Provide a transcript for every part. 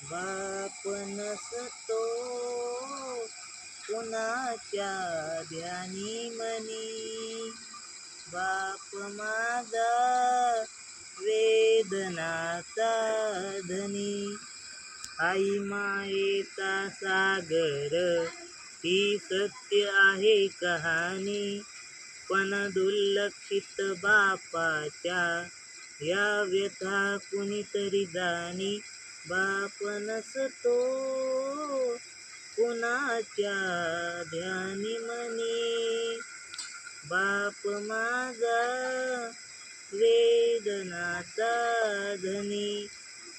बाप नसतो कुणाच्या ध्यानी मनी, बाप माझा वेदनाचा धनी. आई मायेचा सागर ही सत्य आहे कहाणी, पण दुर्लक्षित बापाच्या या व्यथा कुणीतरी जाणी. बाप नसतो कुणाच्या ध्यानी मनी, बाप माझा वेदनाचा धनी.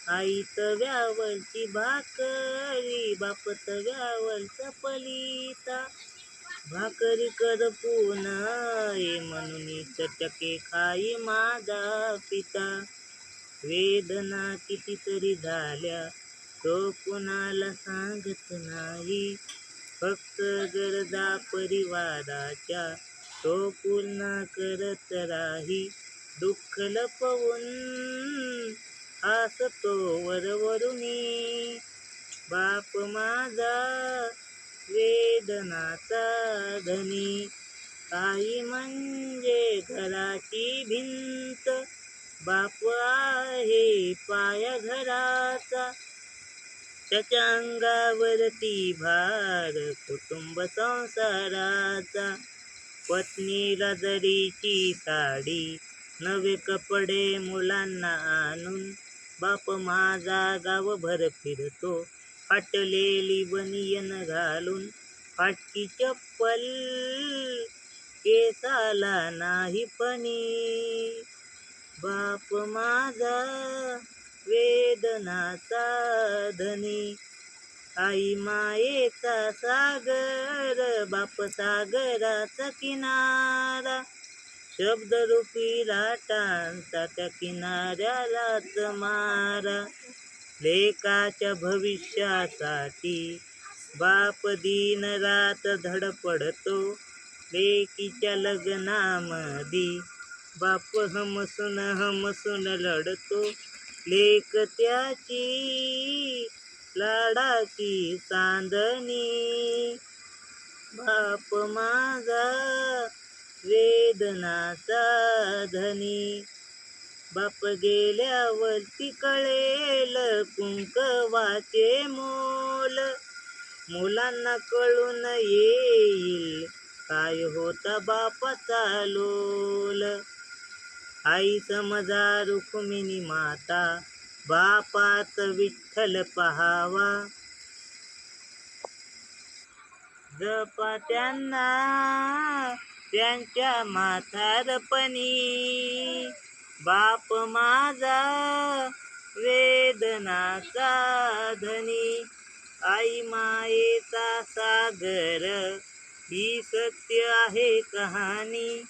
आई तव्यावरची भाकरी, बाप तव्यावरचा पलिता, भाकरी करपून म्हणून चटके खाई माझा पिता. वेदना कितीतरी झाल्या तो कुणाला सांगत नाही, फक्त गरजा परिवाराच्या तो पूर्ण करत राही. दुःख लपवून हसतो वरवरुनी, बाप माझा वेदनाचा धनी. आई म्हणजे घराची भिंत, बाप आहे पाया घराचा, त्याच्या अंगावरती भार कुटुंब संसाराचा. पत्नीला जरीची साडी, नवे कपडे मुलांना आणून, बाप माझा गावभर फिरतो फाटलेली बनियन घालून. फाटकी चप्पल केसाला नाही फणी, बाप माझा वेदनाचा धनी. आई मायेचा सागर, बाप सागराचा किनारा, शब्दरूपी लाटांचा त्या किनाऱ्यालाच मारा. लेकाच्या भविष्यासाठी बाप दिन रात धडपडतो, लेकीच्या लग्नामधी बाप हमसून लढतो. लेक त्याची लाडाची चांदणी, बाप माझा वेदनाचा धनी. बाप गेल्यावरती कळेल कुंकवाचे मोल, मुलांना कळून येईल काय होता बापाचा लोल. आई समजा रुक्मिणी माता, बापात विठ्ठल पहावा, जपा त्यांना त्यांच्या म्हातारपणी. बाप माझा वेदनाचा धनी, आई मायेचा सागर ही सत्य आहे कहाणी,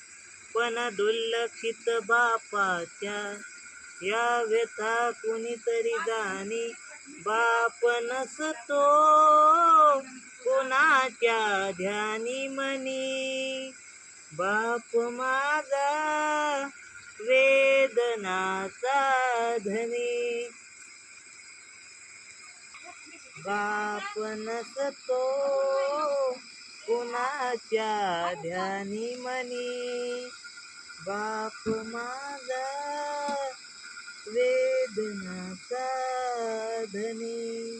पण दुर्लक्षित बापाच्या या व्यथा कुणीतरी जाणी. बाप नसतो कोणाच्या ध्यानी मनी, बाप माझा वेदनाचा धनी. बाप नसतो कुणाच्या ध्यानी मनी, बाप माझा वेदनाचा धनी.